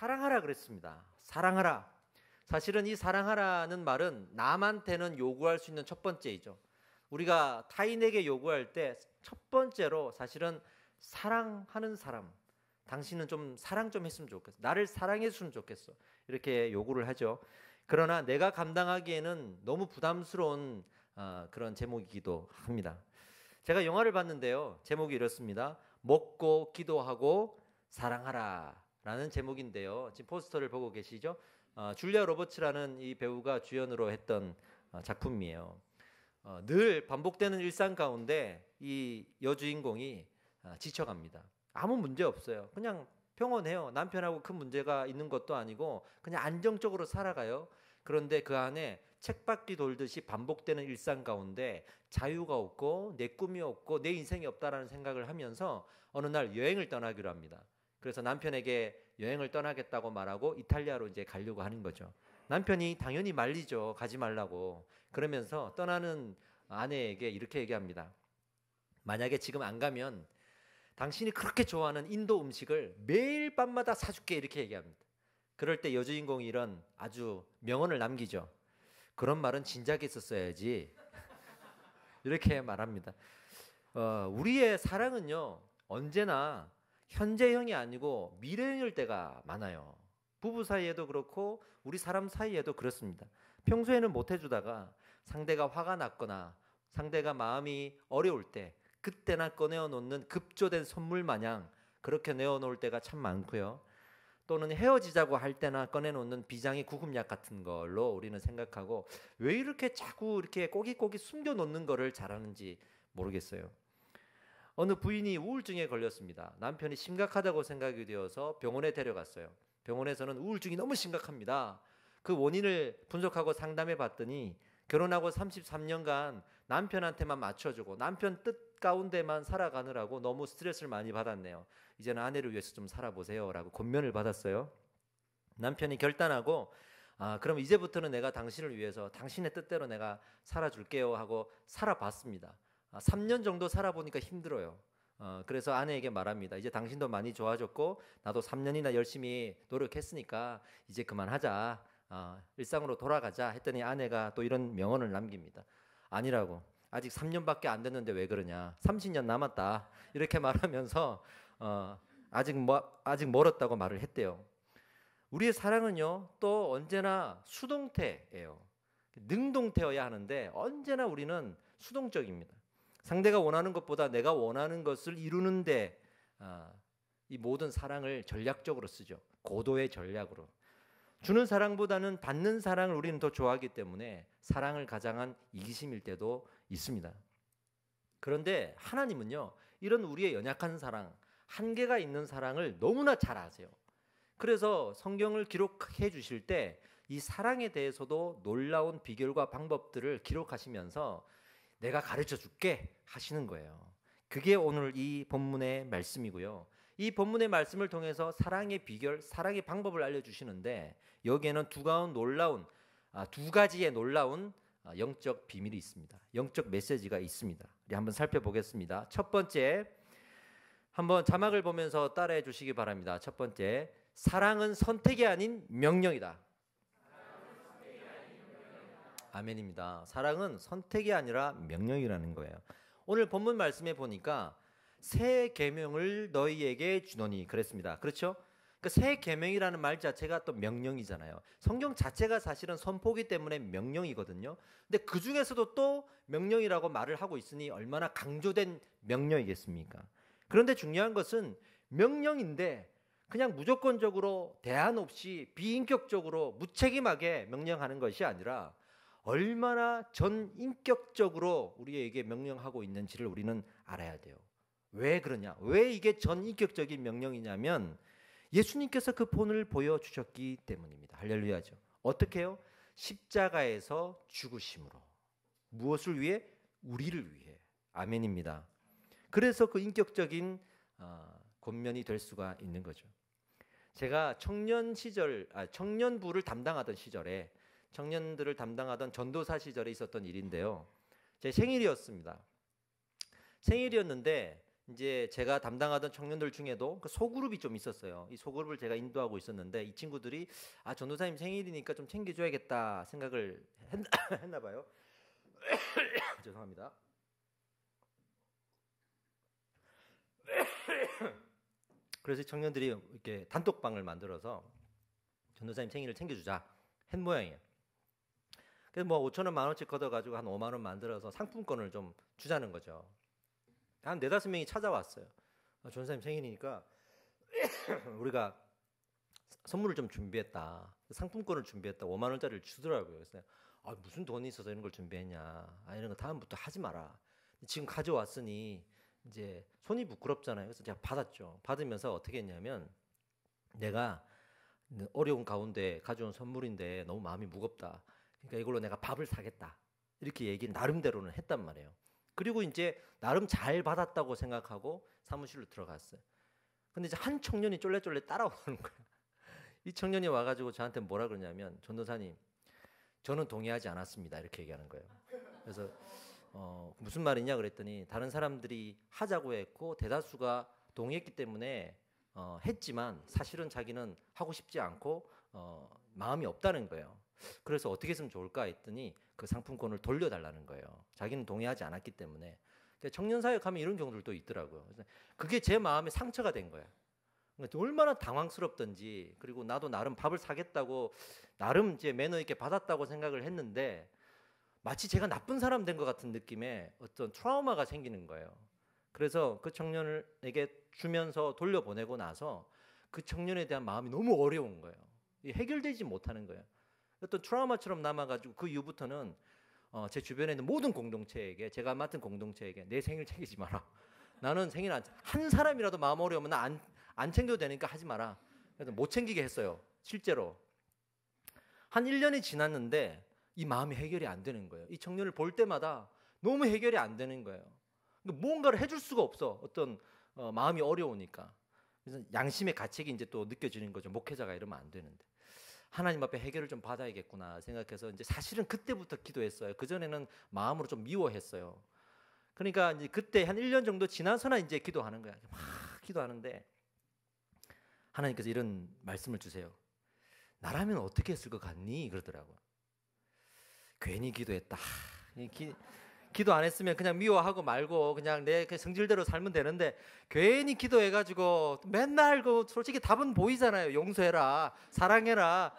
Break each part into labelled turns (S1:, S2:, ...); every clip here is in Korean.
S1: 사랑하라 그랬습니다. 사랑하라. 사실은 이 사랑하라는 말은 남한테는 요구할 수 있는 첫 번째이죠. 우리가 타인에게 요구할 때 첫 번째로 사실은 사랑하는 사람, 당신은 좀 사랑 좀 했으면 좋겠어. 나를 사랑했으면 좋겠어. 이렇게 요구를 하죠. 그러나 내가 감당하기에는 너무 부담스러운 그런 제목이기도 합니다. 제가 영화를 봤는데요. 제목이 이렇습니다. 먹고 기도하고 사랑하라 라는 제목인데요. 지금 포스터를 보고 계시죠? 줄리아 로버츠라는 이 배우가 주연으로 했던 작품이에요. 늘 반복되는 일상 가운데 이 여주인공이 지쳐갑니다. 아무 문제 없어요. 그냥 평온해요. 남편하고 큰 문제가 있는 것도 아니고 그냥 안정적으로 살아가요. 그런데 그 안에 쳇바퀴 돌듯이 반복되는 일상 가운데 자유가 없고 내 꿈이 없고 내 인생이 없다라는 생각을 하면서 어느 날 여행을 떠나기로 합니다. 그래서 남편에게 여행을 떠나겠다고 말하고 이탈리아로 이제 가려고 하는 거죠. 남편이 당연히 말리죠. 가지 말라고. 그러면서 떠나는 아내에게 이렇게 얘기합니다. 만약에 지금 안 가면 당신이 그렇게 좋아하는 인도 음식을 매일 밤마다 사줄게 이렇게 얘기합니다. 그럴 때 여주인공이 이런 아주 명언을 남기죠. 그런 말은 진작에 썼어야지. 이렇게 말합니다. 우리의 사랑은요 언제나 현재형이 아니고 미래형일 때가 많아요. 부부 사이에도 그렇고 우리 사람 사이에도 그렇습니다. 평소에는 못 해주다가 상대가 화가 났거나 상대가 마음이 어려울 때 그때나 꺼내어 놓는 급조된 선물 마냥 그렇게 내어놓을 때가 참 많고요. 또는 헤어지자고 할 때나 꺼내놓는 비장의 구급약 같은 걸로 우리는 생각하고 왜 이렇게 자꾸 이렇게 꼬깃꼬깃 숨겨놓는 거를 잘하는지 모르겠어요. 어느 부인이 우울증에 걸렸습니다. 남편이 심각하다고 생각이 되어서 병원에 데려갔어요. 병원에서는 우울증이 너무 심각합니다. 그 원인을 분석하고 상담해 봤더니 결혼하고 33년간 남편한테만 맞춰주고 남편 뜻 가운데만 살아가느라고 너무 스트레스를 많이 받았네요. 이제는 아내를 위해서 좀 살아보세요 라고 권면을 받았어요. 남편이 결단하고 그럼 이제부터는 내가 당신을 위해서 당신의 뜻대로 내가 살아줄게요 하고 살아봤습니다. 3년 정도 살아보니까 힘들어요. 그래서 아내에게 말합니다. 이제 당신도 많이 좋아졌고 나도 3년이나 열심히 노력했으니까 이제 그만하자. 일상으로 돌아가자 했더니 아내가 또 이런 명언을 남깁니다. 아니라고. 아직 3년밖에 안 됐는데 왜 그러냐. 30년 남았다. 이렇게 말하면서 아직 멀었다고 말을 했대요. 우리의 사랑은요 또 언제나 수동태예요. 능동태여야 하는데 언제나 우리는 수동적입니다. 상대가 원하는 것보다 내가 원하는 것을 이루는데 이 모든 사랑을 전략적으로 쓰죠. 고도의 전략으로. 주는 사랑보다는 받는 사랑을 우리는 더 좋아하기 때문에 사랑을 가장한 이기심일 때도 있습니다. 그런데 하나님은요 이런 우리의 연약한 사랑, 한계가 있는 사랑을 너무나 잘 아세요. 그래서 성경을 기록해 주실 때 이 사랑에 대해서도 놀라운 비결과 방법들을 기록하시면서 내가 가르쳐 줄게 하시는 거예요. 그게 오늘 이 본문의 말씀이고요. 이 본문의 말씀을 통해서 사랑의 비결, 사랑의 방법을 알려주시는데 여기에는 두 가지의 놀라운 영적 비밀이 있습니다. 영적 메시지가 있습니다. 우리 한번 살펴보겠습니다. 첫 번째, 한번 자막을 보면서 따라해 주시기 바랍니다. 첫 번째, 사랑은 선택이 아닌 명령이다. 아멘입니다. 사랑은 선택이 아니라 명령이라는 거예요. 오늘 본문 말씀에 보니까 새 계명을 너희에게 주노니 그랬습니다. 그렇죠? 그러니까 새 계명이라는 말 자체가 또 명령이잖아요. 성경 자체가 사실은 선포기 때문에 명령이거든요. 근데 그 중에서도 또 명령이라고 말을 하고 있으니 얼마나 강조된 명령이겠습니까? 그런데 중요한 것은 명령인데 그냥 무조건적으로 대안 없이 비인격적으로 무책임하게 명령하는 것이 아니라 얼마나 전인격적으로 우리에게 명령하고 있는지를 우리는 알아야 돼요. 왜 그러냐? 왜 이게 전인격적인 명령이냐면 예수님께서 그 본을 보여주셨기 때문입니다. 할렐루야죠. 어떻게 해요? 십자가에서 죽으심으로. 무엇을 위해? 우리를 위해. 아멘입니다. 그래서 그 인격적인 권면이 될 수가 있는 거죠. 제가 청년부를 담당하던 시절에 청년들을 담당하던 전도사 시절에 있었던 일인데요. 제 생일이었습니다. 생일이었는데 이제 제가 담당하던 청년들 중에도 그 소그룹이 좀 있었어요. 이 소그룹을 제가 인도하고 있었는데 이 친구들이 전도사님 생일이니까 좀 챙겨줘야겠다 생각을 했나 봐요. 죄송합니다. 그래서 청년들이 이렇게 단톡방을 만들어서 전도사님 생일을 챙겨주자 한 모양이에요. 그래서 뭐 5천 원, 만 원씩 걷어가지고 한 5만 원 만들어서 상품권을 좀 주자는 거죠. 한 4-5명이 찾아왔어요. 전도사님 생일이니까 우리가 선물을 좀 준비했다. 상품권을 준비했다. 5만 원짜리를 주더라고요. 그래서 무슨 돈이 있어서 이런 걸 준비했냐. 이런 거 다음부터 하지 마라. 지금 가져왔으니 이제 손이 부끄럽잖아요. 그래서 제가 받았죠. 받으면서 어떻게 했냐면 내가 어려운 가운데 가져온 선물인데 너무 마음이 무겁다. 그러니까 이걸로 내가 밥을 사겠다. 이렇게 얘기를 나름대로는 했단 말이에요. 그리고 이제 나름 잘 받았다고 생각하고 사무실로 들어갔어요. 근데 이제 한 청년이 쫄래쫄래 따라오는 거예요. 이 청년이 와가지고 저한테 뭐라 그러냐면 전도사님 저는 동의하지 않았습니다. 이렇게 얘기하는 거예요. 그래서 무슨 말이냐 그랬더니 다른 사람들이 하자고 했고 대다수가 동의했기 때문에 했지만 사실은 자기는 하고 싶지 않고 마음이 없다는 거예요. 그래서 어떻게 했으면 좋을까 했더니 그 상품권을 돌려달라는 거예요. 자기는 동의하지 않았기 때문에. 그러니까 청년사역 하면 이런 경우들도 있더라고요. 그래서 그게 제 마음에 상처가 된 거예요. 그러니까 얼마나 당황스럽던지. 그리고 나도 나름 밥을 사겠다고 나름 이제 매너 있게 받았다고 생각을 했는데 마치 제가 나쁜 사람 된 것 같은 느낌의 어떤 트라우마가 생기는 거예요. 그래서 그 청년에게 주면서 돌려보내고 나서 그 청년에 대한 마음이 너무 어려운 거예요. 해결되지 못하는 거예요. 어떤 트라우마처럼 남아가지고 그 이후부터는 제 주변에 있는 모든 공동체에게 제가 맡은 공동체에게 내 생일 챙기지 마라. 나는 생일 한 사람이라도 마음 어려우면 나 안 챙겨도 되니까 하지 마라. 그래서 못 챙기게 했어요. 실제로. 한 1년이 지났는데 이 마음이 해결이 안 되는 거예요. 이 청년을 볼 때마다 너무 해결이 안 되는 거예요. 뭔가를 해줄 수가 없어. 어떤 마음이 어려우니까. 그래서 양심의 가책이 이제 또 느껴지는 거죠. 목회자가 이러면 안 되는데. 하나님 앞에 해결을 좀 받아야겠구나 생각해서 이제 사실은 그때부터 기도했어요. 그전에는 마음으로 좀 미워했어요. 그러니까 이제 그때 한 1년 정도 지나서나 이제 기도하는 거야. 막 기도하는데 하나님께서 이런 말씀을 주세요. 나라면 어떻게 했을 것 같니? 그러더라고요. 괜히 기도했다. 기도 안 했으면 그냥 미워하고 말고 그냥 내 성질대로 살면 되는데 괜히 기도해가지고 맨날 그 솔직히 답은 보이잖아요. 용서해라, 사랑해라.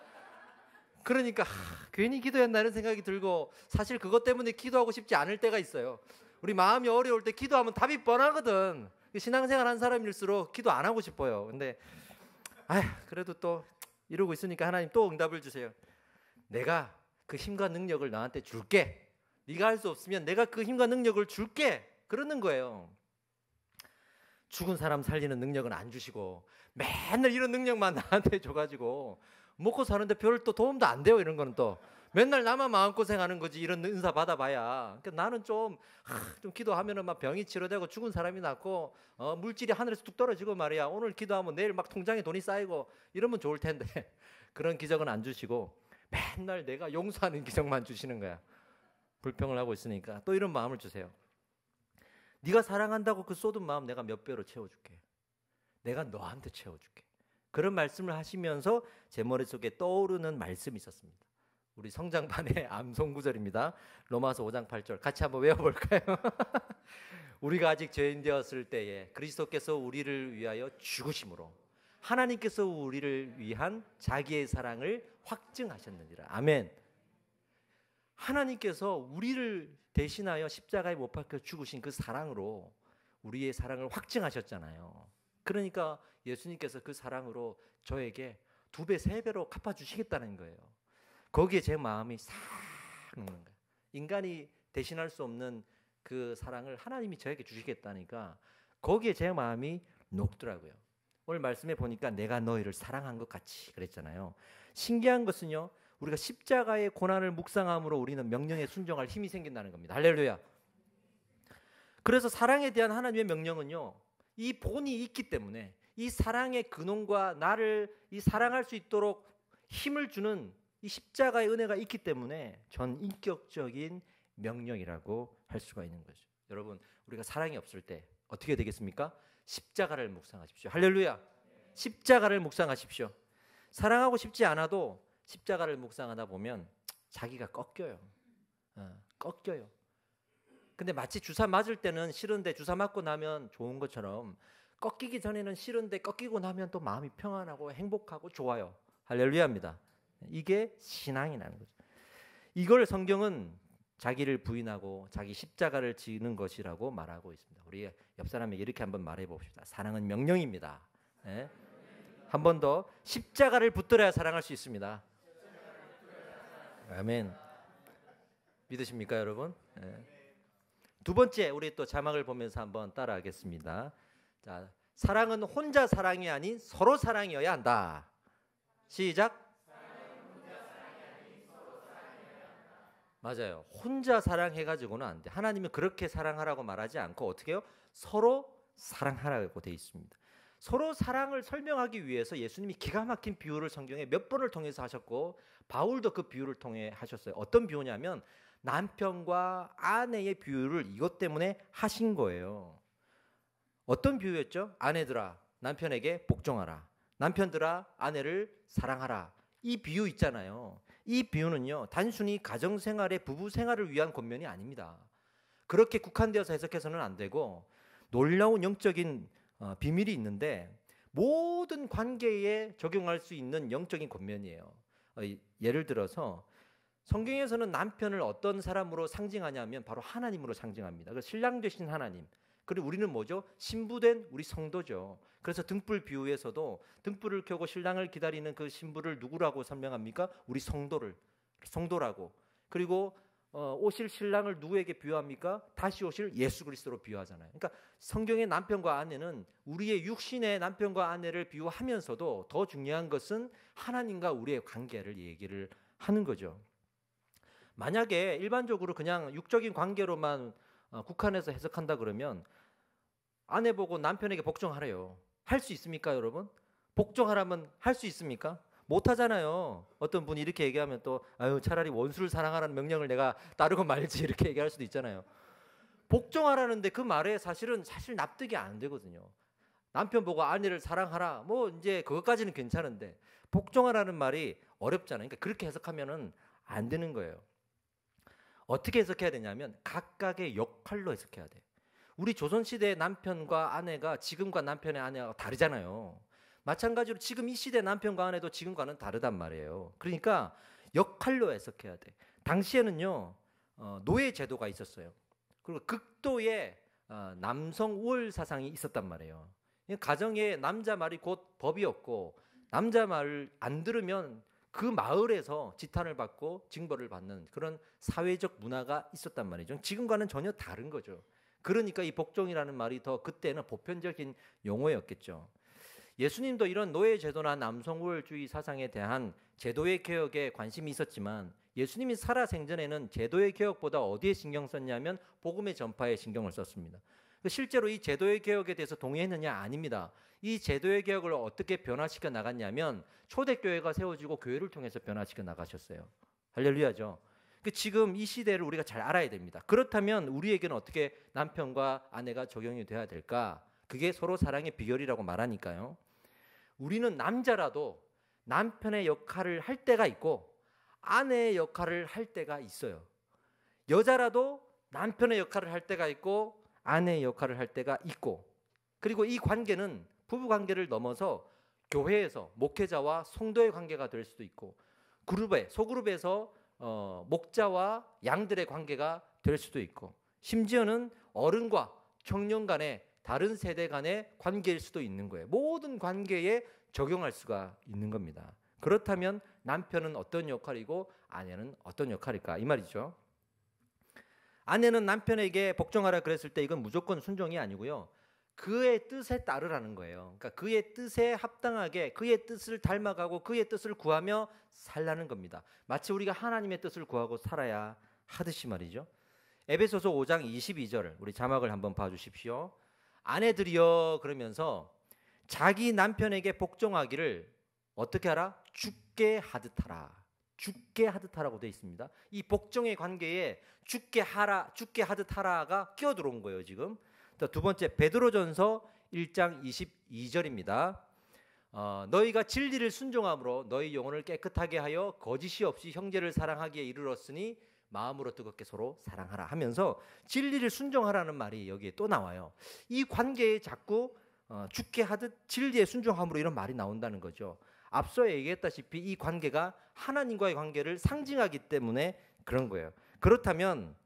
S1: 그러니까 괜히 기도했나 이런 생각이 들고 사실 그것 때문에 기도하고 싶지 않을 때가 있어요. 우리 마음이 어려울 때 기도하면 답이 뻔하거든. 신앙생활 한 사람일수록 기도 안 하고 싶어요. 근데 그래도 또 이러고 있으니까 하나님 또 응답을 주세요. 내가 그 힘과 능력을 너한테 줄게. 네가 할 수 없으면 내가 그 힘과 능력을 줄게. 그러는 거예요. 죽은 사람 살리는 능력은 안 주시고 맨날 이런 능력만 나한테 줘가지고 먹고 사는데 별 또 도움도 안 돼요. 이런 거는 또 맨날 나만 마음고생하는 거지. 이런 은사 받아봐야. 그러니까 나는 좀 기도하면은 막 병이 치료되고 죽은 사람이 낫고 물질이 하늘에서 뚝 떨어지고 말이야. 오늘 기도하면 내일 막 통장에 돈이 쌓이고 이러면 좋을 텐데 그런 기적은 안 주시고 맨날 내가 용서하는 기적만 주시는 거야. 불평을 하고 있으니까 또 이런 마음을 주세요. 네가 사랑한다고 그 쏟은 마음 내가 몇 배로 채워줄게. 내가 너한테 채워줄게. 그런 말씀을 하시면서 제 머릿속에 떠오르는 말씀이 있었습니다. 우리 성장반의 암송구절입니다. 로마서 5장 8절 같이 한번 외워볼까요? 우리가 아직 죄인 되었을 때에 그리스도께서 우리를 위하여 죽으심으로 하나님께서 우리를 위한 자기의 사랑을 확증하셨느니라. 아멘. 하나님께서 우리를 대신하여 십자가에 못 박혀 죽으신 그 사랑으로 우리의 사랑을 확증하셨잖아요. 그러니까 예수님께서 그 사랑으로 저에게 2배, 3배로 갚아주시겠다는 거예요. 거기에 제 마음이 싹 녹는 거예요. 인간이 대신할 수 없는 그 사랑을 하나님이 저에게 주시겠다니까 거기에 제 마음이 녹더라고요. 오늘 말씀에 보니까 내가 너희를 사랑한 것 같이 그랬잖아요. 신기한 것은요. 우리가 십자가의 고난을 묵상함으로 우리는 명령에 순종할 힘이 생긴다는 겁니다. 할렐루야. 그래서 사랑에 대한 하나님의 명령은요. 이 본이 있기 때문에 이 사랑의 근원과 나를 이 사랑할 수 있도록 힘을 주는 이 십자가의 은혜가 있기 때문에 전인격적인 명령이라고 할 수가 있는 거죠. 여러분, 우리가 사랑이 없을 때 어떻게 되겠습니까? 십자가를 묵상하십시오. 할렐루야. 십자가를 묵상하십시오. 사랑하고 싶지 않아도 십자가를 묵상하다 보면 자기가 꺾여요. 꺾여요. 근데 마치 주사 맞을 때는 싫은데 주사 맞고 나면 좋은 것처럼 꺾이기 전에는 싫은데 꺾이고 나면 또 마음이 평안하고 행복하고 좋아요. 할렐루야입니다. 이게 신앙이라는 거죠. 이걸 성경은 자기를 부인하고 자기 십자가를 지는 것이라고 말하고 있습니다. 우리 옆 사람에게 이렇게 한번 말해 봅시다. 사랑은 명령입니다. 네? 한 번 더 십자가를 붙들어야 사랑할 수 있습니다. 아멘. 믿으십니까, 여러분? 네. 두 번째, 우리 또 자막을 보면서 한번 따라하겠습니다. 자, 사랑은 혼자 사랑이 아닌 서로 사랑이어야 한다. 시작. 맞아요. 혼자 사랑해가지고는 안 돼. 하나님은 그렇게 사랑하라고 말하지 않고 어떻게 해요? 서로 사랑하라고 돼 있습니다. 서로 사랑을 설명하기 위해서 예수님이 기가 막힌 비유를 성경에 몇 번을 통해서 하셨고 바울도 그 비유를 통해 하셨어요. 어떤 비유냐면 남편과 아내의 비유를 이것 때문에 하신 거예요. 어떤 비유였죠? 아내들아 남편에게 복종하라. 남편들아 아내를 사랑하라. 이 비유 있잖아요. 이 비유는요 단순히 가정생활의 부부생활을 위한 권면이 아닙니다. 그렇게 국한되어서 해석해서는 안 되고 놀라운 영적인 비밀이 있는데 모든 관계에 적용할 수 있는 영적인 권면이에요. 예를 들어서 성경에서는 남편을 어떤 사람으로 상징하냐면 바로 하나님으로 상징합니다. 그래서 신랑 되신 하나님. 그리고 우리는 뭐죠? 신부된 우리 성도죠. 그래서 등불 비유에서도 등불을 켜고 신랑을 기다리는 그 신부를 누구라고 설명합니까? 우리 성도라고. 그리고 오실 신랑을 누구에게 비유합니까? 다시 오실 예수 그리스도로 비유하잖아요. 그러니까 성경의 남편과 아내는 우리의 육신의 남편과 아내를 비유하면서도 더 중요한 것은 하나님과 우리의 관계를 얘기를 하는 거죠. 만약에 일반적으로 그냥 육적인 관계로만 국한해서 해석한다 그러면 아내 보고 남편에게 복종하래요. 할 수 있습니까, 여러분? 복종하라면 할 수 있습니까? 못 하잖아요. 어떤 분이 이렇게 얘기하면 또 아유 차라리 원수를 사랑하라는 명령을 내가 따르고 말지 이렇게 얘기할 수도 있잖아요. 복종하라는데 그 말에 사실 납득이 안 되거든요. 남편 보고 아내를 사랑하라. 뭐 이제 그것까지는 괜찮은데 복종하라는 말이 어렵잖아요. 그러니까 그렇게 해석하면은 안 되는 거예요. 어떻게 해석해야 되냐면 각각의 역할로 해석해야 돼. 우리 조선시대의 남편과 아내가 지금과 남편의 아내가 다르잖아요. 마찬가지로 지금 이 시대 남편과 아내도 지금과는 다르단 말이에요. 그러니까 역할로 해석해야 돼. 당시에는요 노예 제도가 있었어요. 그리고 극도의 남성 우월 사상이 있었단 말이에요. 가정에 남자 말이 곧 법이었고 남자 말을 안 들으면 그 마을에서 지탄을 받고 징벌을 받는 그런 사회적 문화가 있었단 말이죠. 지금과는 전혀 다른 거죠. 그러니까 이 복종이라는 말이 더 그때는 보편적인 용어였겠죠. 예수님도 이런 노예 제도나 남성 우월주의 사상에 대한 제도의 개혁에 관심이 있었지만 예수님이 살아 생전에는 제도의 개혁보다 어디에 신경 썼냐면 복음의 전파에 신경을 썼습니다. 실제로 이 제도의 개혁에 대해서 동의했느냐? 아닙니다. 이 제도의 개혁을 어떻게 변화시켜 나갔냐면 초대교회가 세워지고 교회를 통해서 변화시켜 나가셨어요. 할렐루야죠. 지금 이 시대를 우리가 잘 알아야 됩니다. 그렇다면 우리에게는 어떻게 남편과 아내가 적용이 돼야 될까? 그게 서로 사랑의 비결이라고 말하니까요. 우리는 남자라도 남편의 역할을 할 때가 있고 아내의 역할을 할 때가 있어요. 여자라도 남편의 역할을 할 때가 있고 아내의 역할을 할 때가 있고 그리고 이 관계는 부부 관계를 넘어서 교회에서 목회자와 성도의 관계가 될 수도 있고 소그룹에서 목자와 양들의 관계가 될 수도 있고 심지어는 어른과 청년 간의 다른 세대 간의 관계일 수도 있는 거예요. 모든 관계에 적용할 수가 있는 겁니다. 그렇다면 남편은 어떤 역할이고 아내는 어떤 역할일까? 이 말이죠. 아내는 남편에게 복종하라 그랬을 때 이건 무조건 순종이 아니고요. 그의 뜻에 따르라는 거예요. 그러니까 그의 뜻에 합당하게 그의 뜻을 닮아가고 그의 뜻을 구하며 살라는 겁니다. 마치 우리가 하나님의 뜻을 구하고 살아야 하듯이 말이죠. 에베소서 5장 22절 우리 자막을 한번 봐주십시오. 아내들이여 그러면서 자기 남편에게 복종하기를 어떻게 하라? 죽게 하듯 하라. 죽게 하듯 하라고 되어 있습니다. 이 복종의 관계에 죽게 하듯 하라가 끼어들어온 거예요. 지금 또 두 번째 베드로전서 1장 22절입니다. 너희가 진리를 순종함으로 너희 영혼을 깨끗하게 하여 거짓이 없이 형제를 사랑하기에 이르렀으니 마음으로 뜨겁게 서로 사랑하라 하면서 진리를 순종하라는 말이 여기에 또 나와요. 이 관계에 자꾸 죽게 하듯 진리에 순종함으로 이런 말이 나온다는 거죠. 앞서 얘기했다시피 이 관계가 하나님과의 관계를 상징하기 때문에 그런 거예요. 그렇다면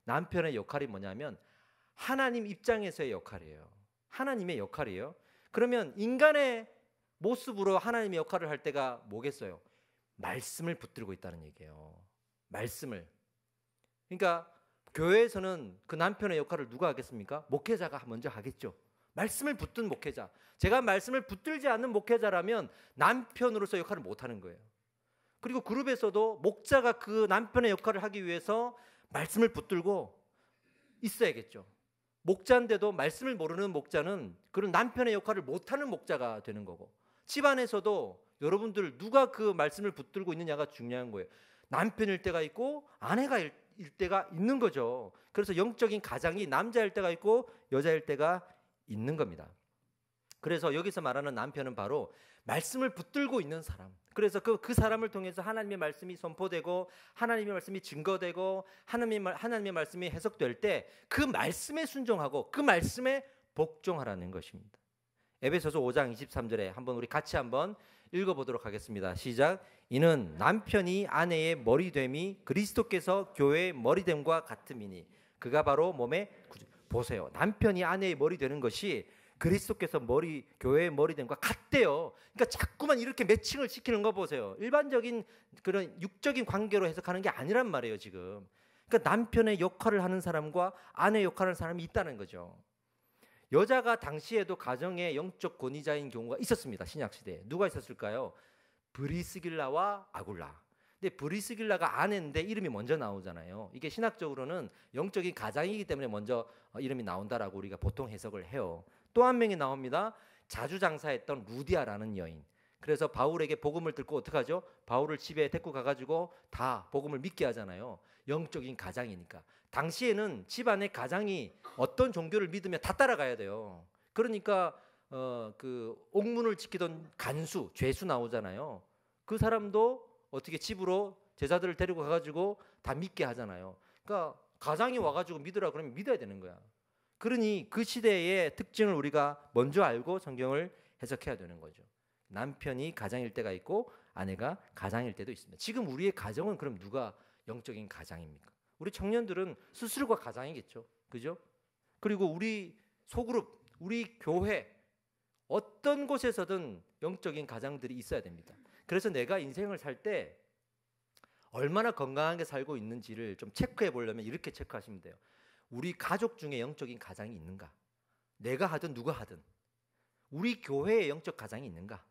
S1: 남편의 역할이 뭐냐면 하나님 입장에서의 역할이에요. 하나님의 역할이에요. 그러면 인간의 모습으로 하나님의 역할을 할 때가 뭐겠어요? 말씀을 붙들고 있다는 얘기예요. 말씀을. 그러니까 교회에서는 그 남편의 역할을 누가 하겠습니까? 목회자가 먼저 하겠죠. 말씀을 붙든 목회자. 제가 말씀을 붙들지 않는 목회자라면 남편으로서 역할을 못하는 거예요. 그리고 그룹에서도 목자가 그 남편의 역할을 하기 위해서 말씀을 붙들고 있어야겠죠. 목자인데도 말씀을 모르는 목자는 그런 남편의 역할을 못하는 목자가 되는 거고, 집안에서도 여러분들 누가 그 말씀을 붙들고 있느냐가 중요한 거예요. 남편일 때가 있고 아내가일 때가 있는 거죠. 그래서 영적인 가장이 남자일 때가 있고 여자일 때가 있는 겁니다. 그래서 여기서 말하는 남편은 바로 말씀을 붙들고 있는 사람. 그래서 그 사람을 통해서 하나님의 말씀이 선포되고 하나님의 말씀이 증거되고 하나님의 말씀이 해석될 때 그 말씀에 순종하고 그 말씀에 복종하라는 것입니다. 에베소서 5장 23절에 한번 우리 같이 한번 읽어보도록 하겠습니다. 시작. 이는 남편이 아내의 머리됨이 그리스도께서 교회의 머리됨과 같음이니 그가 바로 몸의 보세요. 남편이 아내의 머리 되는 것이 그리스도께서 교회의 머리됨과 같대요. 그러니까 자꾸만 이렇게 매칭을 시키는 거 보세요. 일반적인 그런 육적인 관계로 해석하는 게 아니란 말이에요, 지금. 그러니까 남편의 역할을 하는 사람과 아내의 역할을 하는 사람이 있다는 거죠. 여자가 당시에도 가정의 영적 권위자인 경우가 있었습니다. 신약 시대에. 누가 있었을까요? 브리스길라와 아굴라. 근데 브리스길라가 아내인데 이름이 먼저 나오잖아요. 이게 신학적으로는 영적인 가장이기 때문에 먼저 이름이 나온다라고 우리가 보통 해석을 해요. 또 한 명이 나옵니다. 자주 장사했던 루디아라는 여인. 그래서 바울에게 복음을 듣고 어떻게 하죠? 바울을 집에 데리고 가가지고 다 복음을 믿게 하잖아요. 영적인 가장이니까. 당시에는 집안의 가장이 어떤 종교를 믿으면 다 따라가야 돼요. 그러니까 그 옥문을 지키던 간수, 죄수 나오잖아요. 그 사람도 어떻게 집으로 제자들을 데리고 가가지고 다 믿게 하잖아요. 그러니까 가장이 와가지고 믿으라 그러면 믿어야 되는 거야. 그러니 그 시대의 특징을 우리가 먼저 알고 성경을 해석해야 되는 거죠. 남편이 가장일 때가 있고 아내가 가장일 때도 있습니다. 지금 우리의 가정은 그럼 누가 영적인 가장입니까? 우리 청년들은 스스로가 가장이겠죠. 그죠? 그리고 우리 소그룹, 우리 교회 어떤 곳에서든 영적인 가장들이 있어야 됩니다. 그래서 내가 인생을 살 때 얼마나 건강하게 살고 있는지를 좀 체크해 보려면 이렇게 체크하시면 돼요. 우리 가족 중에 영적인 가장이 있는가? 내가 하든 누가 하든 우리 교회에 영적 가장이 있는가?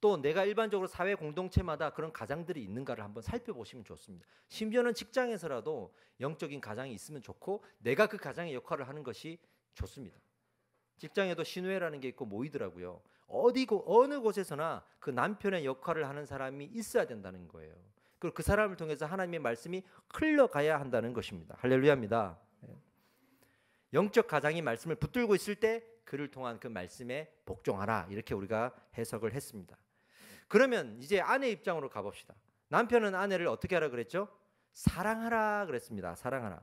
S1: 또 내가 일반적으로 사회 공동체마다 그런 가장들이 있는가를 한번 살펴보시면 좋습니다. 심지어는 직장에서라도 영적인 가장이 있으면 좋고 내가 그 가장의 역할을 하는 것이 좋습니다. 직장에도 신우회라는 게 있고 모이더라고요. 어느 곳에서나 그 남편의 역할을 하는 사람이 있어야 된다는 거예요. 그리고 그 사람을 통해서 하나님의 말씀이 흘러가야 한다는 것입니다. 할렐루야입니다. 영적 가장이 말씀을 붙들고 있을 때 그를 통한 그 말씀에 복종하라, 이렇게 우리가 해석을 했습니다. 그러면 이제 아내 입장으로 가봅시다. 남편은 아내를 어떻게 하라 그랬죠? 사랑하라 그랬습니다. 사랑하라.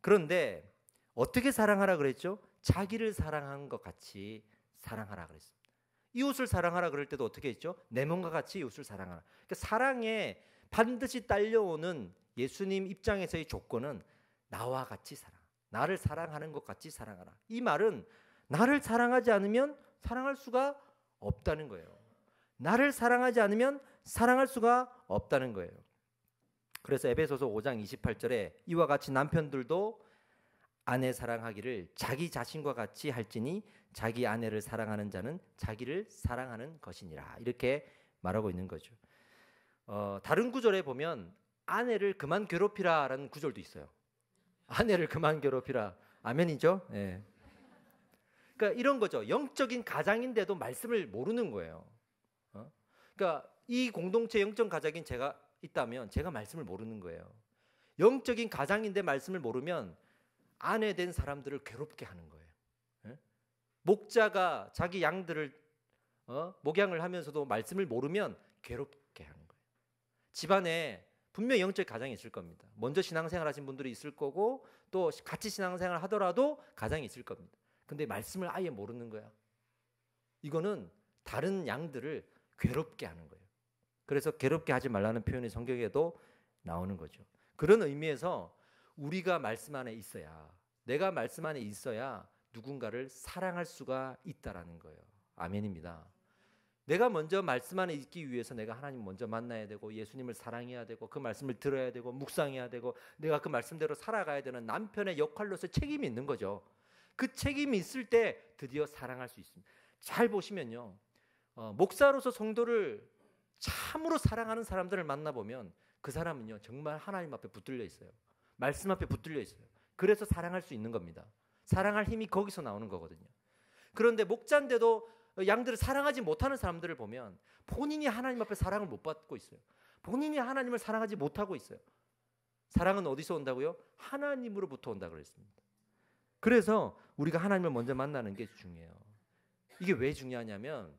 S1: 그런데 어떻게 사랑하라 그랬죠? 자기를 사랑한 것 같이 사랑하라 그랬습니다. 이웃을 사랑하라 그럴 때도 어떻게 했죠? 내 몸과 같이 이웃을 사랑하라. 그러니까 사랑에 반드시 딸려오는 예수님 입장에서의 조건은 나와 같이 사랑. 나를 사랑하는 것 같이 사랑하라. 이 말은 나를 사랑하지 않으면 사랑할 수가 없다는 거예요. 나를 사랑하지 않으면 사랑할 수가 없다는 거예요. 그래서 에베소서 5장 28절에 이와 같이 남편들도 아내 사랑하기를 자기 자신과 같이 할지니 자기 아내를 사랑하는 자는 자기를 사랑하는 것이니라, 이렇게 말하고 있는 거죠. 다른 구절에 보면 아내를 그만 괴롭히라라는 구절도 있어요. 아내를 그만 괴롭히라. 아멘이죠? 네. 그러니까 이런 거죠. 영적인 가장인데도 말씀을 모르는 거예요. 그러니까 이 공동체 영적 가장인 제가 있다면 제가 말씀을 모르는 거예요. 영적인 가장인데 말씀을 모르면 아내 된 사람들을 괴롭게 하는 거예요. 예? 목자가 자기 양들을 목양을 하면서도 말씀을 모르면 괴롭게 하는 거예요. 집안에 분명히 영적 가정이 있을 겁니다. 먼저 신앙생활 하신 분들이 있을 거고 또 같이 신앙생활 하더라도 가정이 있을 겁니다. 근데 말씀을 아예 모르는 거야. 이거는 다른 양들을 괴롭게 하는 거예요. 그래서 괴롭게 하지 말라는 표현이 성경에도 나오는 거죠. 그런 의미에서 우리가 말씀 안에 있어야, 내가 말씀 안에 있어야 누군가를 사랑할 수가 있다라는 거예요. 아멘입니다. 내가 먼저 말씀 안에 있기 위해서 내가 하나님 먼저 만나야 되고 예수님을 사랑해야 되고 그 말씀을 들어야 되고 묵상해야 되고 내가 그 말씀대로 살아가야 되는 남편의 역할로서 책임이 있는 거죠. 그 책임이 있을 때 드디어 사랑할 수 있습니다. 잘 보시면요, 목사로서 성도를 참으로 사랑하는 사람들을 만나보면 그 사람은요 정말 하나님 앞에 붙들려 있어요. 말씀 앞에 붙들려 있어요. 그래서 사랑할 수 있는 겁니다. 사랑할 힘이 거기서 나오는 거거든요. 그런데 목자인데도 양들을 사랑하지 못하는 사람들을 보면 본인이 하나님 앞에 사랑을 못 받고 있어요. 본인이 하나님을 사랑하지 못하고 있어요. 사랑은 어디서 온다고요? 하나님으로부터 온다고 그랬습니다. 그래서 우리가 하나님을 먼저 만나는 게 중요해요. 이게 왜 중요하냐면,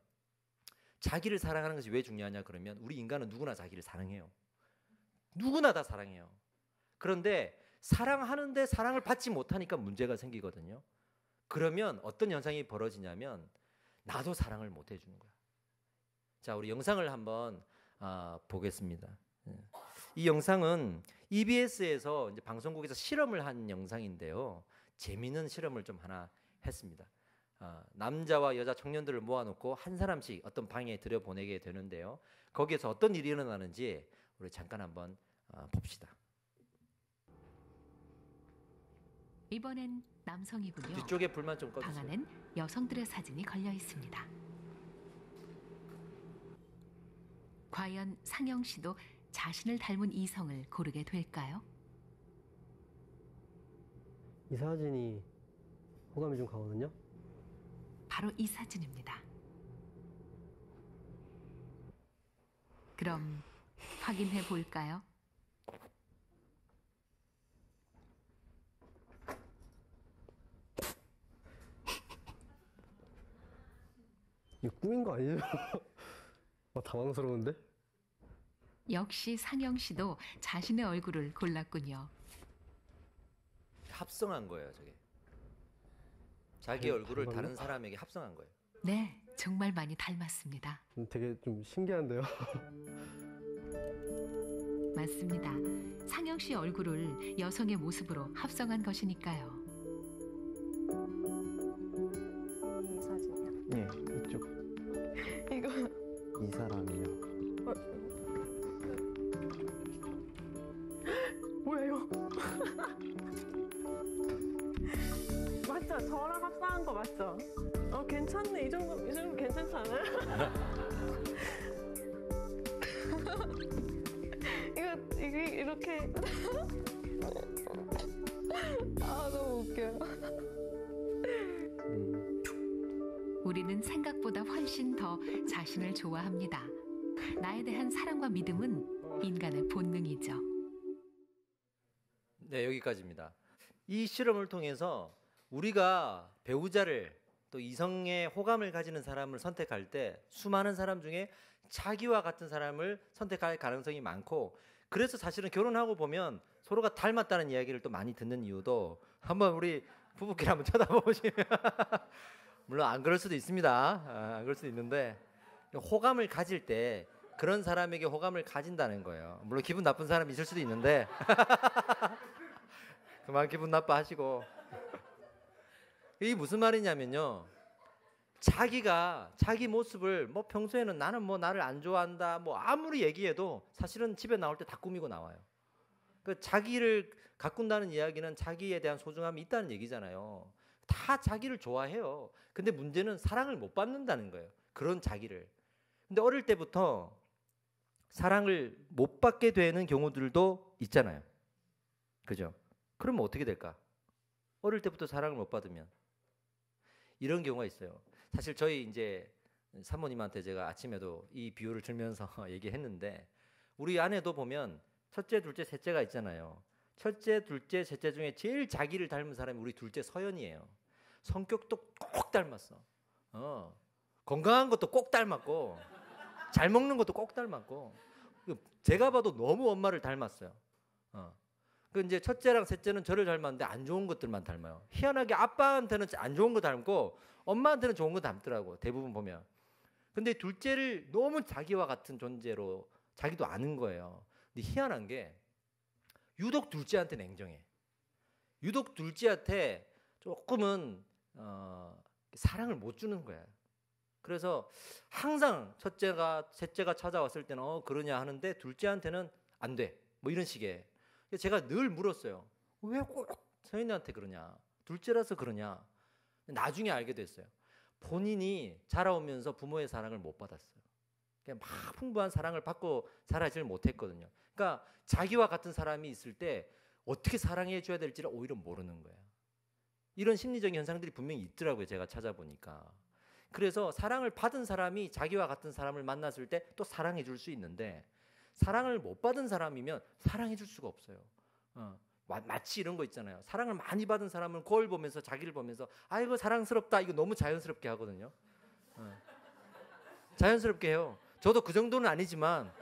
S1: 자기를 사랑하는 것이 왜 중요하냐 그러면, 우리 인간은 누구나 자기를 사랑해요. 누구나 다 사랑해요. 그런데 사랑하는데 사랑을 받지 못하니까 문제가 생기거든요. 그러면 어떤 현상이 벌어지냐면 나도 사랑을 못 해주는 거야. 자, 우리 영상을 한번 보겠습니다. 이 영상은 EBS에서 이제 방송국에서 실험을 한 영상인데요. 재미있는 실험을 좀 하나 했습니다. 남자와 여자 청년들을 모아놓고 한 사람씩 어떤 방에 들여보내게 되는데요. 거기에서 어떤 일이 일어나는지 우리 잠깐 한번 봅시다.
S2: 이번엔 남성이군요.
S1: 뒤쪽에 불만 좀
S2: 방
S1: 꺼주세요.
S2: 안엔 여성들의 사진이 걸려 있습니다. 과연 상영 씨도 자신을 닮은 이성을 고르게 될까요?
S3: 이 사진이 호감이 좀 가거든요.
S2: 바로 이 사진입니다. 그럼 확인해 볼까요?
S3: 이거 꾸민 거 아니에요? 당황스러운데?
S2: 역시 상영 씨도 자신의 얼굴을 골랐군요.
S1: 합성한 거예요, 저게. 자기 얼굴을 다른 사람에게 합성한 거예요.
S2: 네, 정말 많이 닮았습니다.
S3: 되게 좀 신기한데요.
S2: 맞습니다. 상영 씨 얼굴을 여성의 모습으로 합성한 것이니까요.
S4: 이 사진이요?
S3: 네, 이쪽.
S4: 이거
S3: 이 사람이요.
S4: 뭐예요? 맞죠? 저랑 합사한 거 맞죠? 괜찮네. 이 정도 괜찮지 않아요? 이게 이렇게 너무 웃겨요.
S2: 우리는 생각보다 훨씬 더 자신을 좋아합니다. 나에 대한 사랑과 믿음은 인간의 본능이죠.
S1: 네, 여기까지입니다. 이 실험을 통해서 우리가 배우자를, 또 이성의 호감을 가지는 사람을 선택할 때 수많은 사람 중에 자기와 같은 사람을 선택할 가능성이 많고, 그래서 사실은 결혼하고 보면 서로가 닮았다는 이야기를 또 많이 듣는 이유도, 한번 우리 부부끼리 한번 쳐다보시면 물론 안 그럴 수도 있습니다. 안 그럴 수도 있는데, 호감을 가질 때 그런 사람에게 호감을 가진다는 거예요. 물론 기분 나쁜 사람이 있을 수도 있는데 그만 기분 나빠하시고. 이게 무슨 말이냐면요, 자기가 자기 모습을 평소에는 나는 나를 안 좋아한다 아무리 얘기해도 사실은 집에 나올 때 다 꾸미고 나와요. 그 자기를 가꾼다는 이야기는 자기에 대한 소중함이 있다는 얘기잖아요. 다 자기를 좋아해요. 근데 문제는 사랑을 못 받는다는 거예요. 그런 자기를. 근데 어릴 때부터 사랑을 못 받게 되는 경우들도 있잖아요. 그죠? 그러면 어떻게 될까? 어릴 때부터 사랑을 못 받으면 이런 경우가 있어요. 사실 저희 이제 사모님한테 제가 아침에도 이 비유를 들면서 얘기했는데, 우리 아내도 보면 첫째, 둘째, 셋째가 있잖아요. 첫째, 둘째, 셋째 중에 제일 자기를 닮은 사람이 우리 둘째 서연이에요. 성격도 꼭 닮았어. 건강한 것도 꼭 닮았고 잘 먹는 것도 꼭 닮았고 제가 봐도 너무 엄마를 닮았어요. 그 이제 첫째랑 셋째는 저를 닮았는데 안 좋은 것들만 닮아요. 희한하게 아빠한테는 안 좋은 거 닮고 엄마한테는 좋은 거 닮더라고 대부분 보면. 근데 둘째를 너무 자기와 같은 존재로 자기도 아는 거예요. 근데 희한한 게 유독 둘째한테 냉정해. 유독 둘째한테 조금은 사랑을 못 주는 거야. 그래서 항상 첫째가 셋째가 찾아왔을 때는 그러냐 하는데 둘째한테는 안 돼. 뭐 이런 식의. 제가 늘 물었어요. 왜 꼭 서연이한테 그러냐? 둘째라서 그러냐? 나중에 알게 됐어요. 본인이 자라오면서 부모의 사랑을 못 받았어요. 그냥 막 풍부한 사랑을 받고 자라지를 못했거든요. 그러니까 자기와 같은 사람이 있을 때 어떻게 사랑해 줘야 될지를 오히려 모르는 거예요. 이런 심리적인 현상들이 분명히 있더라고요. 제가 찾아보니까. 그래서 사랑을 받은 사람이 자기와 같은 사람을 만났을 때 또 사랑해 줄 수 있는데 사랑을 못 받은 사람이면 사랑해 줄 수가 없어요. 마치 이런 거 있잖아요. 사랑을 많이 받은 사람은 거울 보면서 자기를 보면서 아이고 사랑스럽다 이거 너무 자연스럽게 하거든요. 자연스럽게 해요. 저도 그 정도는 아니지만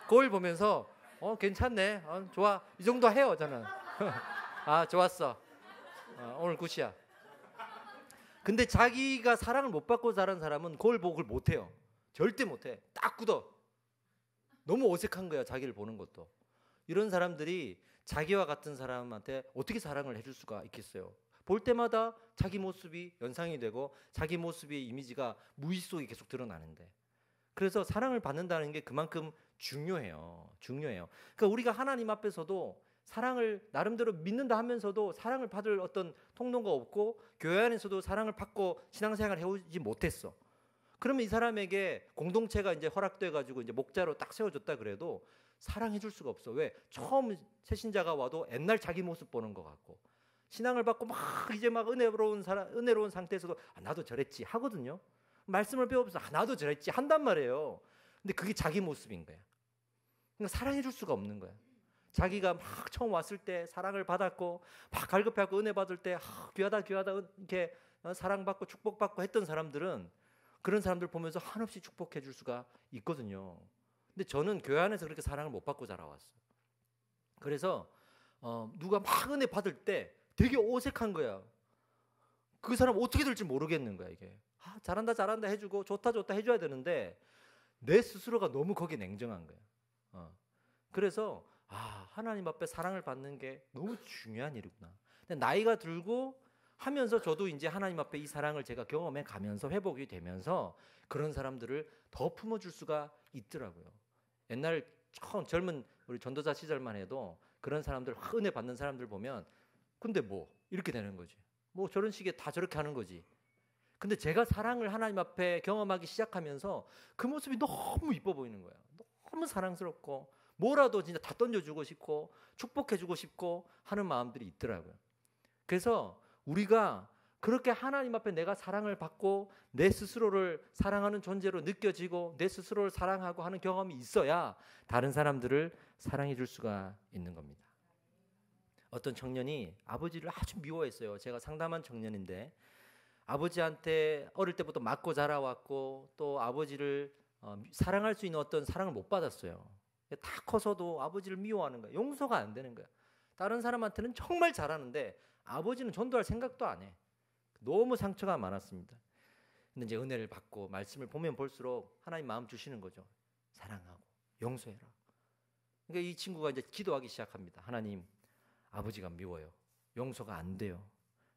S1: 거울 보면서 괜찮네, 좋아 이 정도 해요 저는. 아 좋았어, 오늘 굿이야. 근데 자기가 사랑을 못 받고 자란 사람은 거울 보고 그걸 못해요. 절대 못해. 딱 굳어. 너무 어색한 거야 자기를 보는 것도. 이런 사람들이 자기와 같은 사람한테 어떻게 사랑을 해줄 수가 있겠어요. 볼 때마다 자기 모습이 연상이 되고 자기 모습의 이미지가 무의식 속에 계속 드러나는데, 그래서 사랑을 받는다는 게 그만큼 중요해요. 그러니까 우리가 하나님 앞에서도 사랑을 나름대로 믿는다 하면서도 사랑을 받을 어떤 통로가 없고 교회 안에서도 사랑을 받고 신앙생활을 해오지 못했어. 그러면 이 사람에게 공동체가 이제 허락돼 가지고 이제 목자로 딱 세워줬다 그래도 사랑해 줄 수가 없어. 왜? 처음 새신자가 와도 옛날 자기 모습 보는 것 같고, 신앙을 받고 막 이제 막 은혜로운 상태에서도 나도 저랬지 하거든요. 말씀을 배우면서 나도 저랬지 한단 말이에요. 근데 그게 자기 모습인 거야. 그러니까 사랑해 줄 수가 없는 거야. 자기가 막 처음 왔을 때 사랑을 받았고 막 갈급해하고 은혜 받을 때 귀하다 이렇게 사랑받고 축복받고 했던 사람들은 그런 사람들 보면서 한없이 축복해 줄 수가 있거든요. 근데 저는 교회 안에서 그렇게 사랑을 못 받고 자라왔어요. 그래서 누가 막 은혜 받을 때 되게 어색한 거야. 그 사람 어떻게 될지 모르겠는 거야 이게. 잘한다 해주고 좋다 해줘야 되는데 내 스스로가 너무 거기에 냉정한 거야. 그래서 하나님 앞에 사랑을 받는 게 너무 중요한 일이구나. 근데 나이가 들고 하면서 저도 이제 하나님 앞에 이 사랑을 제가 경험해 가면서 회복이 되면서 그런 사람들을 더 품어줄 수가 있더라고요. 옛날 처음 젊은 우리 전도자 시절만 해도 그런 사람들 은혜 받는 사람들 보면 근데 뭐 이렇게 되는 거지. 뭐 저런 식의 다 저렇게 하는 거지. 근데 제가 사랑을 하나님 앞에 경험하기 시작하면서 그 모습이 너무 이뻐 보이는 거예요. 너무 사랑스럽고 뭐라도 진짜 다 던져주고 싶고 축복해주고 싶고 하는 마음들이 있더라고요. 그래서 우리가 그렇게 하나님 앞에 내가 사랑을 받고 내 스스로를 사랑하는 존재로 느껴지고 내 스스로를 사랑하고 하는 경험이 있어야 다른 사람들을 사랑해 줄 수가 있는 겁니다. 어떤 청년이 아버지를 아주 미워했어요. 제가 상담한 청년인데 아버지한테 어릴 때부터 맞고 자라왔고 또 아버지를 사랑할 수 있는 어떤 사랑을 못 받았어요. 다 커서도 아버지를 미워하는 거야. 용서가 안 되는 거야. 다른 사람한테는 정말 잘하는데 아버지는 전도할 생각도 안 해. 너무 상처가 많았습니다. 근데 이제 은혜를 받고 말씀을 보면 볼수록 하나님 마음 주시는 거죠. 사랑하고 용서해라. 그러니까 이 친구가 이제 기도하기 시작합니다. 하나님, 아버지가 미워요. 용서가 안 돼요.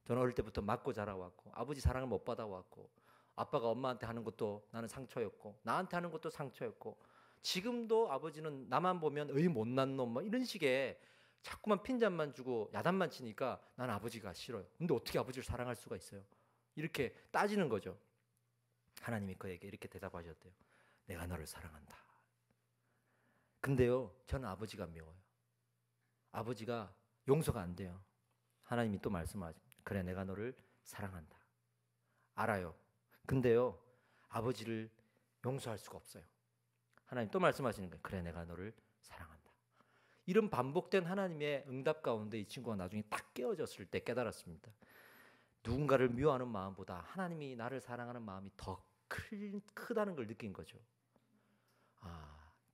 S1: 저는 어릴 때부터 맞고 자라왔고 아버지 사랑을 못 받아왔고 아빠가 엄마한테 하는 것도 나는 상처였고 나한테 하는 것도 상처였고 지금도 아버지는 나만 보면 못난 놈 뭐 이런 식의 자꾸만 핀잔만 주고 야단만 치니까 난 아버지가 싫어요. 근데 어떻게 아버지를 사랑할 수가 있어요? 이렇게 따지는 거죠. 하나님이 그에게 이렇게 대답하셨대요. 내가 너를 사랑한다. 근데요, 저는 아버지가 미워요. 아버지가 용서가 안 돼요. 하나님이 또 말씀하죠. 그래, 내가 너를 사랑한다. 알아요. 근데요, 아버지를 용서할 수가 없어요. 하나님 또 말씀하시는 거예요. 그래, 내가 너를 사랑한다. 이런 반복된 하나님의 응답 가운데 이 친구가 나중에 딱 깨어졌을 때 깨달았습니다. 누군가를 미워하는 마음보다 하나님이 나를 사랑하는 마음이 더 크다는 걸 느낀 거죠.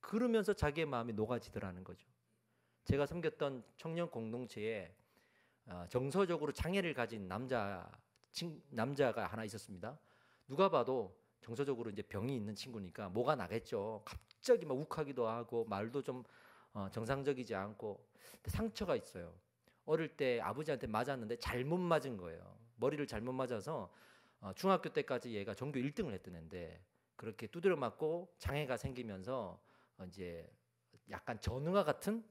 S1: 그러면서 자기의 마음이 녹아지더라는 거죠. 제가 섬겼던 청년 공동체에 정서적으로 장애를 가진 남자가 하나 있었습니다. 누가 봐도 정서적으로 이제 병이 있는 친구니까 뭐가 나겠죠. 갑자기 막 욱하기도 하고 말도 좀 정상적이지 않고 상처가 있어요. 어릴 때 아버지한테 맞았는데 잘못 맞은 거예요. 머리를 잘못 맞아서 중학교 때까지 얘가 전교 1등을 했던 애인데 그렇게 두드려 맞고 장애가 생기면서 이제 약간 전우와 같은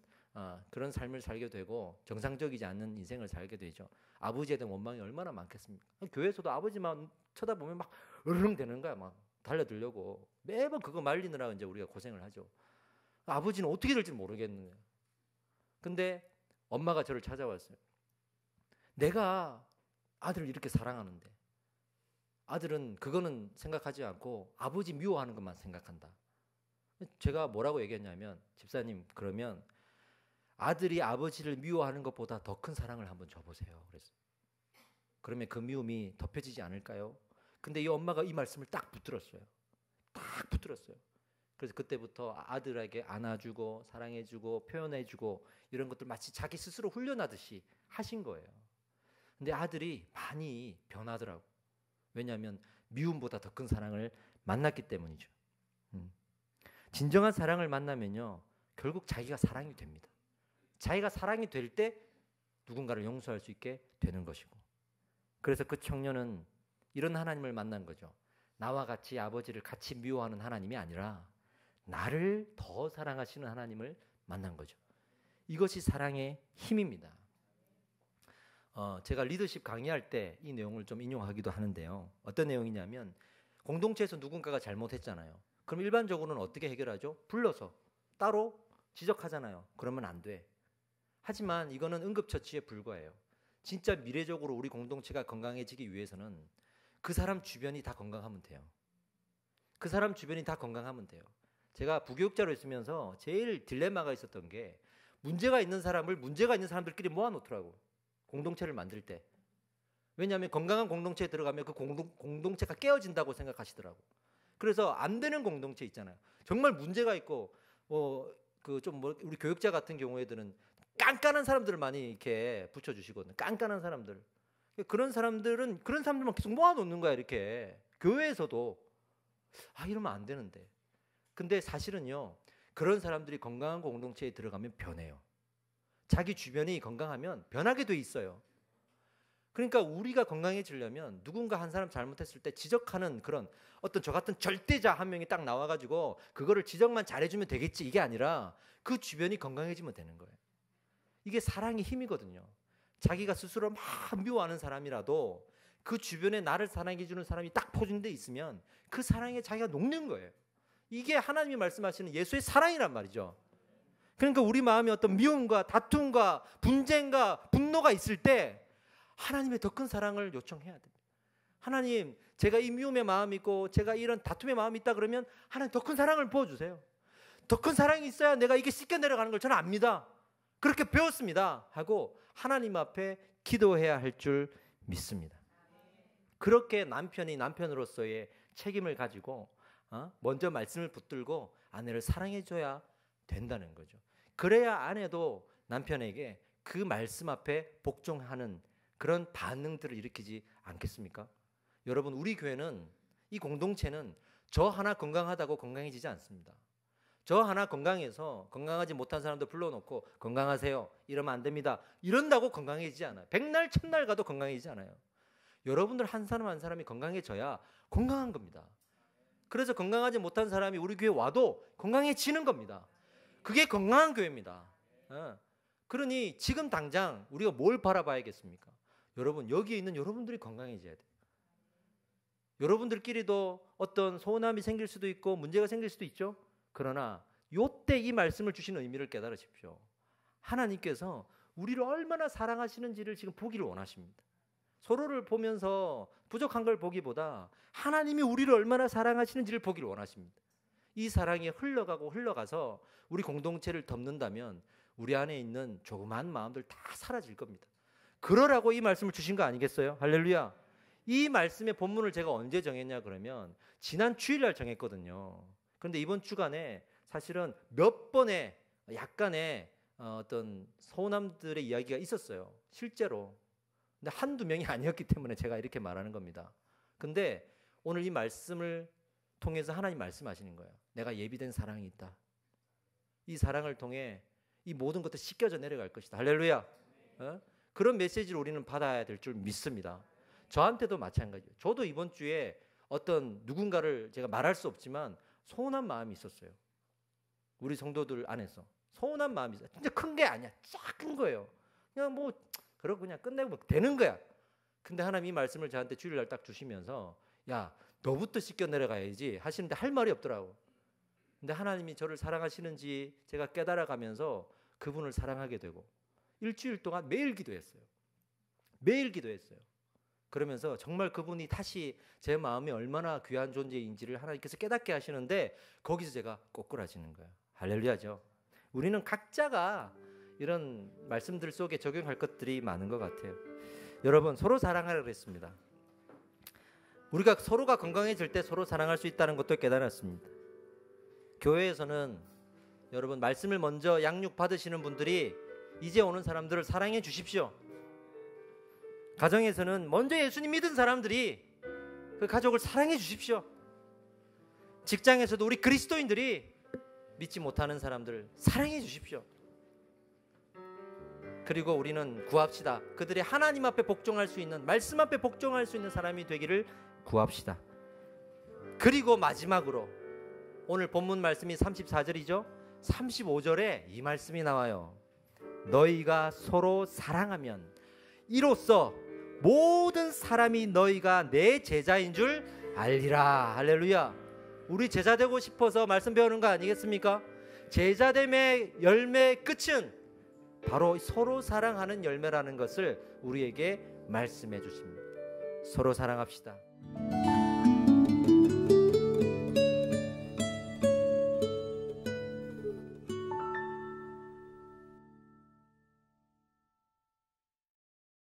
S1: 그런 삶을 살게 되고 정상적이지 않는 인생을 살게 되죠. 아버지에 대한 원망이 얼마나 많겠습니까? 교회에서도 아버지만 쳐다보면 막 으르렁 되는 거야. 막 달려들려고 매번 그거 말리느라 이제 우리가 고생을 하죠. 아버지는 어떻게 될지 모르겠는 거예요. 근데 엄마가 저를 찾아왔어요. 내가 아들을 이렇게 사랑하는데 아들은 그거는 생각하지 않고 아버지 미워하는 것만 생각한다. 제가 뭐라고 얘기했냐면 집사님 그러면 아들이 아버지를 미워하는 것보다 더 큰 사랑을 한번 줘보세요. 그래서 그러면 그 미움이 덮여지지 않을까요? 근데 이 엄마가 이 말씀을 딱 붙들었어요. 딱 붙들었어요. 그래서 그때부터 아들에게 안아주고 사랑해주고 표현해주고 이런 것들 마치 자기 스스로 훈련하듯이 하신 거예요. 근데 아들이 많이 변하더라고. 왜냐하면 미움보다 더 큰 사랑을 만났기 때문이죠. 진정한 사랑을 만나면요 결국 자기가 사랑이 됩니다. 자기가 사랑이 될 때 누군가를 용서할 수 있게 되는 것이고, 그래서 그 청년은 이런 하나님을 만난 거죠. 나와 같이 아버지를 같이 미워하는 하나님이 아니라 나를 더 사랑하시는 하나님을 만난 거죠. 이것이 사랑의 힘입니다. 제가 리더십 강의할 때 이 내용을 좀 인용하기도 하는데요. 어떤 내용이냐면 공동체에서 누군가가 잘못했잖아요. 그럼 일반적으로는 어떻게 해결하죠? 불러서 따로 지적하잖아요. 그러면 안 돼. 하지만 이거는 응급처치에 불과해요. 진짜 미래적으로 우리 공동체가 건강해지기 위해서는 그 사람 주변이 다 건강하면 돼요. 그 사람 주변이 다 건강하면 돼요. 제가 부교육자로 있으면서 제일 딜레마가 있었던 게 문제가 있는 사람을 문제가 있는 사람들끼리 모아놓더라고. 공동체를 만들 때. 왜냐하면 건강한 공동체에 들어가면 그 공동체가 깨어진다고 생각하시더라고. 그래서 안 되는 공동체 있잖아요. 정말 문제가 있고 우리 교육자 같은 경우에는 깐깐한 사람들을 많이 이렇게 붙여주시거든요. 깐깐한 사람들. 그런 사람들만 계속 모아놓는 거야. 이렇게 교회에서도 이러면 안 되는데. 근데 사실은요 그런 사람들이 건강한 공동체에 들어가면 변해요. 자기 주변이 건강하면 변하게 돼 있어요. 그러니까 우리가 건강해지려면 누군가 한 사람 잘못했을 때 지적하는 그런 어떤 저 같은 절대자 한 명이 딱 나와가지고 그거를 지적만 잘해주면 되겠지 이게 아니라 그 주변이 건강해지면 되는 거예요. 이게 사랑의 힘이거든요. 자기가 스스로 막 미워하는 사람이라도 그 주변에 나를 사랑해주는 사람이 딱 포진돼 있으면 그 사랑에 자기가 녹는 거예요. 이게 하나님이 말씀하시는 예수의 사랑이란 말이죠. 그러니까 우리 마음에 어떤 미움과 다툼과 분쟁과 분노가 있을 때 하나님의 더 큰 사랑을 요청해야 됩니다. 하나님, 제가 이 미움의 마음이 있고 제가 이런 다툼의 마음이 있다 그러면 하나님 더 큰 사랑을 부어주세요. 더 큰 사랑이 있어야 내가 이게 씻겨 내려가는 걸 저는 압니다. 그렇게 배웠습니다. 하고 하나님 앞에 기도해야 할 줄 믿습니다. 그렇게 남편이 남편으로서의 책임을 가지고 먼저 말씀을 붙들고 아내를 사랑해줘야 된다는 거죠. 그래야 아내도 남편에게 그 말씀 앞에 복종하는 그런 반응들을 일으키지 않겠습니까? 여러분, 우리 교회는 이 공동체는 저 하나 건강하다고 건강해지지 않습니다. 저 하나 건강해서 건강하지 못한 사람도 불러놓고 건강하세요 이러면 안 됩니다 이런다고 건강해지지 않아요. 백날 천날 가도 건강해지지 않아요. 여러분들 한 사람 한 사람이 건강해져야 건강한 겁니다. 그래서 건강하지 못한 사람이 우리 교회 와도 건강해지는 겁니다. 그게 건강한 교회입니다. 그러니 지금 당장 우리가 뭘 바라봐야겠습니까? 여러분, 여기에 있는 여러분들이 건강해져야 돼요. 여러분들끼리도 어떤 소원함이 생길 수도 있고 문제가 생길 수도 있죠. 그러나 요때 이 말씀을 주시는 의미를 깨달으십시오. 하나님께서 우리를 얼마나 사랑하시는지를 지금 보기를 원하십니다. 서로를 보면서 부족한 걸 보기보다 하나님이 우리를 얼마나 사랑하시는지를 보기를 원하십니다. 이 사랑이 흘러가고 흘러가서 우리 공동체를 덮는다면 우리 안에 있는 조그만 마음들 다 사라질 겁니다. 그러라고 이 말씀을 주신 거 아니겠어요? 할렐루야. 이 말씀의 본문을 제가 언제 정했냐 그러면 지난 주일날 정했거든요. 그런데 이번 주간에 사실은 몇 번의 약간의 어떤 서운함들의 이야기가 있었어요. 실제로. 근데 한두 명이 아니었기 때문에 제가 이렇게 말하는 겁니다. 근데 오늘 이 말씀을 통해서 하나님 말씀하시는 거예요. 내가 예비된 사랑이 있다. 이 사랑을 통해 이 모든 것도 씻겨져 내려갈 것이다. 할렐루야. 그런 메시지를 우리는 받아야 될 줄 믿습니다. 저한테도 마찬가지예요. 저도 이번 주에 어떤 누군가를 제가 말할 수 없지만 서운한 마음이 있었어요. 우리 성도들 안에서 서운한 마음이 있어요. 진짜 큰 게 아니야. 작은 거예요. 그냥 뭐 그러고 그냥 끝내고 되는 거야. 근데 하나님 이 말씀을 저한테 주일날 딱 주시면서 야 너부터 씻겨 내려가야지 하시는데 할 말이 없더라고. 근데 하나님이 저를 사랑하시는지 제가 깨달아가면서 그분을 사랑하게 되고 일주일 동안 매일 기도했어요. 매일 기도했어요. 그러면서 정말 그분이 다시 제 마음이 얼마나 귀한 존재인지를 하나님께서 깨닫게 하시는데 거기서 제가 꼬꾸라지는 거예요. 할렐루야죠. 우리는 각자가 이런 말씀들 속에 적용할 것들이 많은 것 같아요. 여러분 서로 사랑하라 그랬습니다. 우리가 서로가 건강해질 때 서로 사랑할 수 있다는 것도 깨달았습니다. 교회에서는 여러분 말씀을 먼저 양육 받으시는 분들이 이제 오는 사람들을 사랑해 주십시오. 가정에서는 먼저 예수님 믿은 사람들이 그 가족을 사랑해 주십시오. 직장에서도 우리 그리스도인들이 믿지 못하는 사람들을 사랑해 주십시오. 그리고 우리는 구합시다. 그들이 하나님 앞에 복종할 수 있는, 말씀 앞에 복종할 수 있는 사람이 되기를 구합시다. 그리고 마지막으로 오늘 본문 말씀이 34절이죠. 35절에 이 말씀이 나와요. 너희가 서로 사랑하면 이로써 모든 사람이 너희가 내 제자인 줄 알리라. 할렐루야. 우리 제자 되고 싶어서 말씀 배우는 거 아니겠습니까? 제자됨의 열매의 끝은 바로 서로 사랑하는 열매라는 것을 우리에게 말씀해 주십니다. 서로 사랑합시다.